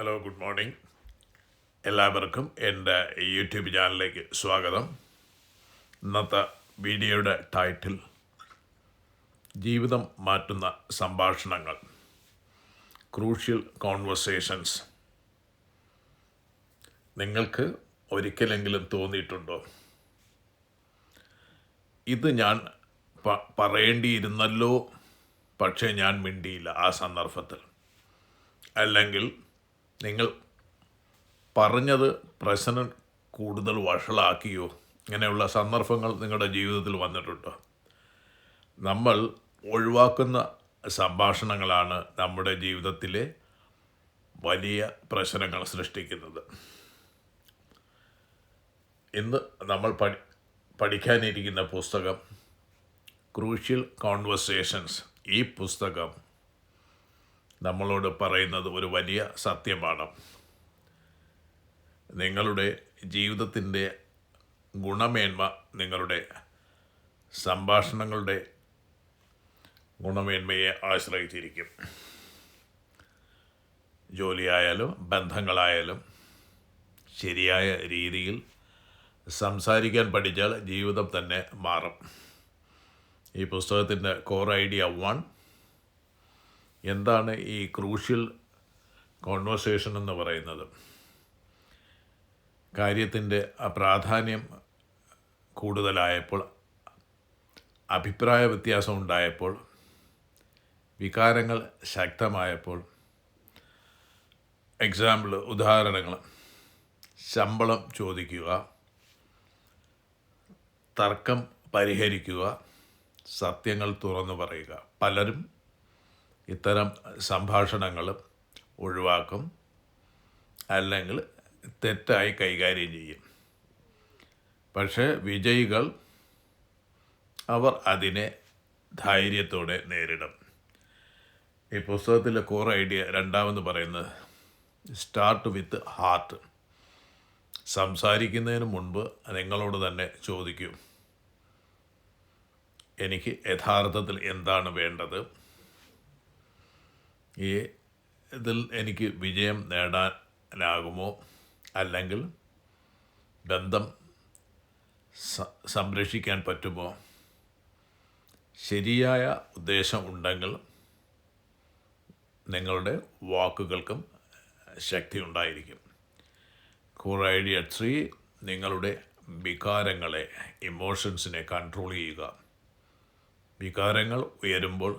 Hello, good morning. എല്ലാവർക്കും എൻ്റെ YouTube ചാനലിലേക്ക് സ്വാഗതം. ഇന്നത്തെ വീഡിയോയുടെ ടൈറ്റിൽ ജീവിതം മാറ്റുന്ന സംഭാഷണങ്ങൾ, ക്രൂഷ്യൽ കോൺവെർസേഷൻസ്. നിങ്ങൾക്ക് ഒരിക്കലെങ്കിലും തോന്നിയിട്ടുണ്ടോ, ഇത് ഞാൻ പറയേണ്ടിയിരുന്നല്ലോ, പക്ഷേ ഞാൻ മിണ്ടിയില്ല ആ സന്ദർഭത്തിൽ? അല്ലെങ്കിൽ നിങ്ങൾ പറഞ്ഞത് പ്രശ്നം കൂടുതൽ വഷളാക്കിയോ? ഇങ്ങനെയുള്ള സന്ദർഭങ്ങൾ നിങ്ങളുടെ ജീവിതത്തിൽ വന്നിട്ടുണ്ടോ? നമ്മൾ ഒഴിവാക്കുന്ന സംഭാഷണങ്ങളാണ് നമ്മുടെ ജീവിതത്തിലെ വലിയ പ്രശ്നങ്ങൾ സൃഷ്ടിക്കുന്നത്. ഇന്ന് നമ്മൾ പഠിക്കാനിരിക്കുന്ന പുസ്തകം ക്രൂഷ്യൽ കോൺവെർസേഷൻസ്. ഈ പുസ്തകം നമ്മളോട് പറയുന്നത് ഒരു വലിയ സത്യമാണ്. നിങ്ങളുടെ ജീവിതത്തിൻ്റെ ഗുണമേന്മ നിങ്ങളുടെ സംഭാഷണങ്ങളുടെ ഗുണമേന്മയെ ആശ്രയിച്ചിരിക്കും. ജോലിയായാലും ബന്ധങ്ങളായാലും ശരിയായ രീതിയിൽ സംസാരിക്കാൻ പഠിച്ചാൽ ജീവിതം തന്നെ മാറും. ഈ പുസ്തകത്തിൻ്റെ കോർ ഐഡിയ 1, എന്താണ് ഈ ക്രൂഷ്യൽ കോൺവെർസേഷൻ എന്ന് പറയുന്നത്? കാര്യത്തിൻ്റെ പ്രാധാന്യം കൂടുതലായപ്പോൾ, അഭിപ്രായ വ്യത്യാസം ഉണ്ടായപ്പോൾ, വികാരങ്ങൾ ശക്തമായപ്പോൾ, ഉദാഹരണങ്ങൾ: ശമ്പളം ചോദിക്കുക, തർക്കം പരിഹരിക്കുക, സത്യങ്ങൾ തുറന്നു പറയുക. പലരും ഇത്തരം സംഭാഷണങ്ങൾ ഒഴിവാക്കും, അല്ലെങ്കിൽ തെറ്റായി കൈകാര്യം ചെയ്യും. പക്ഷേ വിജയികൾ അവർ അതിനെ ധൈര്യത്തോടെ നേരിടും. ഈ പുസ്തകത്തിലെ കോർ ഐഡിയ 2 പറയുന്നത് സ്റ്റാർട്ട് വിത്ത് ഹാർട്ട്. സംസാരിക്കുന്നതിന് മുൻപ് നിങ്ങളോട് തന്നെ ചോദിക്കൂ, എനിക്ക് യഥാർത്ഥത്തിൽ എന്താണ് വേണ്ടത്? ഇതിൽ എനിക്ക് വിജയം നേടാനാകുമോ? അല്ലെങ്കിൽ ബന്ധം സംരക്ഷിക്കാൻ പറ്റുമോ? ശരിയായ ഉദ്ദേശം ഉണ്ടെങ്കിൽ നിങ്ങളുടെ വാക്കുകൾക്കും ശക്തി ഉണ്ടായിരിക്കും. കോർ ഐഡിയ 3, നിങ്ങളുടെ വികാരങ്ങളെ, ഇമോഷൻസിനെ കൺട്രോൾ ചെയ്യുക. വികാരങ്ങൾ ഉയരുമ്പോൾ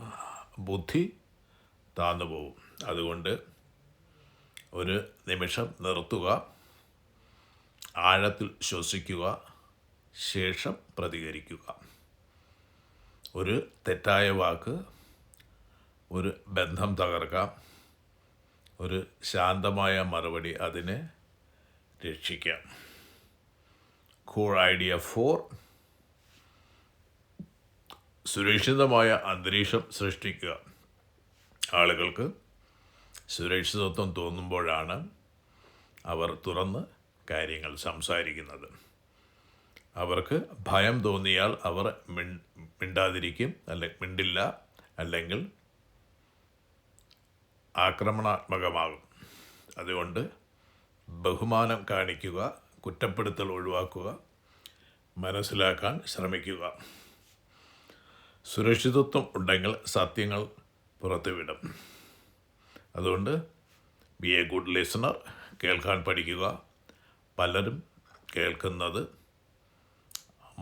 ബുദ്ധി താന്നു പോകും. അതുകൊണ്ട് ഒരു നിമിഷം നിർത്തുക, ആഴത്തിൽ ശ്വസിക്കുക, ശേഷം പ്രതികരിക്കുക. ഒരു തെറ്റായ വാക്ക് ഒരു ബന്ധം തകർക്കാം, ഒരു ശാന്തമായ മറുപടി അതിനെ രക്ഷിക്കാം. കോർ ഐഡിയ 4, സുരക്ഷിതമായ അന്തരീക്ഷം സൃഷ്ടിക്കുക. ആളുകൾക്ക് സുരക്ഷിതത്വം തോന്നുമ്പോഴാണ് അവർ തുറന്ന് കാര്യങ്ങൾ സംസാരിക്കുന്നത്. അവർക്ക് ഭയം തോന്നിയാൽ അവർ മിണ്ടാതിരിക്കും, മിണ്ടില്ല, അല്ലെങ്കിൽ ആക്രമണാത്മകമാകും. അതുകൊണ്ട് ബഹുമാനം കാണിക്കുക, കുറ്റപ്പെടുത്തൽ ഒഴിവാക്കുക, മനസ്സിലാക്കാൻ ശ്രമിക്കുക. സുരക്ഷിതത്വം ഉണ്ടെങ്കിൽ സത്യങ്ങൾ പുറത്തുവിടും. അതുകൊണ്ട് ബി എ ഗുഡ് ലിസണർ. കേൾക്കാൻ പഠിക്കുക. പലരും കേൾക്കുന്നത്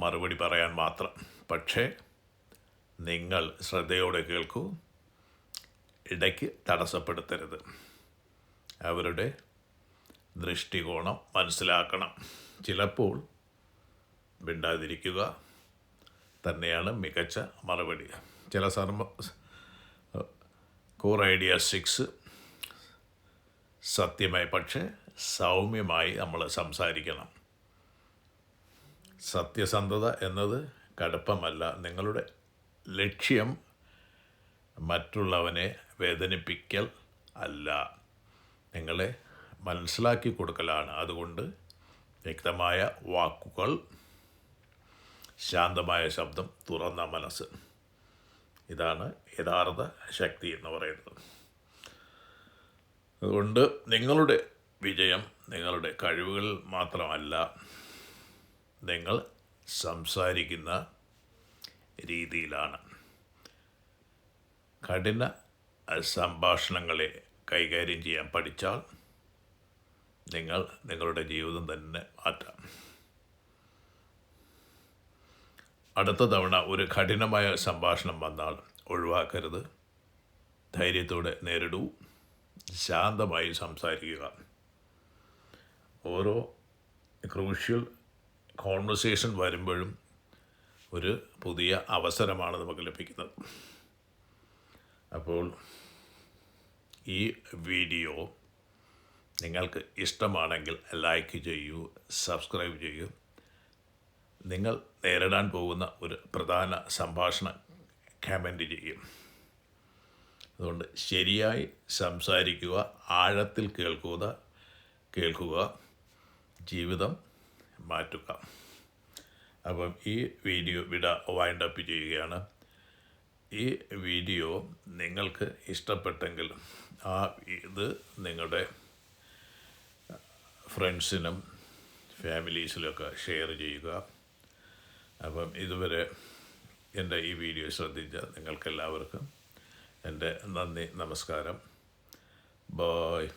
മറുപടി പറയാൻ മാത്രം. പക്ഷേ നിങ്ങൾ ശ്രദ്ധയോടെ കേൾക്കൂ, ഇടയ്ക്ക് തടസ്സപ്പെടുത്തരുത്. അവരുടെ ദൃഷ്ടികോണം മനസ്സിലാക്കണം. ചിലപ്പോൾ മിണ്ടാതിരിക്കുക തന്നെയാണ് മികച്ച മറുപടി. കോർ ഐഡിയ 6, സത്യമായി പക്ഷേ സൗമ്യമായി നമ്മൾ സംസാരിക്കണം. സത്യസന്ധത എന്നത് കടുപ്പമല്ല. നിങ്ങളുടെ ലക്ഷ്യം മറ്റുള്ളവനെ വേദനിപ്പിക്കൽ അല്ല, നിങ്ങളെ മനസ്സിലാക്കി കൊടുക്കലാണ്. അതുകൊണ്ട് വ്യക്തമായ വാക്കുകൾ, ശാന്തമായ ശബ്ദം, തുറന്ന മനസ്സ്, ഇതാണ് യഥാർത്ഥ ശക്തി എന്ന് പറയുന്നത്. അതുകൊണ്ട് നിങ്ങളുടെ വിജയം നിങ്ങളുടെ കഴിവുകൾ മാത്രമല്ല, നിങ്ങൾ സംസാരിക്കുന്ന രീതിയിലാണ്. കഠിന സംഭാഷണങ്ങളെ കൈകാര്യം ചെയ്യാൻ പഠിച്ചാൽ നിങ്ങൾ നിങ്ങളുടെ ജീവിതം തന്നെ മാറ്റാം. അടുത്ത തവണ ഒരു കഠിനമായ സംഭാഷണം വന്നാൽ ഒഴിവാക്കരുത്. ധൈര്യത്തോടെ നേരിടൂ. ശാന്തമായി സംസാരിക്കുക. ഓരോ ക്രൂഷ്യൽ കോൺവെർസേഷൻ വരുമ്പോഴും ഒരു പുതിയ അവസരമാണ് നമുക്ക് ലഭിക്കുന്നത്. അപ്പോൾ ഈ വീഡിയോ നിങ്ങൾക്ക് ഇഷ്ടമാണെങ്കിൽ ലൈക്ക് ചെയ്യൂ, സബ്സ്ക്രൈബ് ചെയ്യൂ. നിങ്ങൾ നേരിടാൻ പോകുന്ന ഒരു പ്രധാന സംഭാഷണം കമൻ്റ് ചെയ്യും. അതുകൊണ്ട് ശരിയായി സംസാരിക്കുക, ആഴത്തിൽ കേൾക്കുക, ജീവിതം മാറ്റുക. അപ്പം ഈ വീഡിയോ വൈൻഡപ്പ് ചെയ്യുകയാണ്. ഈ വീഡിയോ നിങ്ങൾക്ക് ഇഷ്ടപ്പെട്ടെങ്കിൽ ഇത് നിങ്ങളുടെ ഫ്രണ്ട്സിനും ഫാമിലീസിലൊക്കെ ഷെയർ ചെയ്യുക. അപ്പം ഇതുവരെ എൻ്റെ ഈ വീഡിയോ ശ്രദ്ധിച്ച നിങ്ങൾക്കെല്ലാവർക്കും എൻ്റെ നന്ദി, നമസ്കാരം. ബായ്.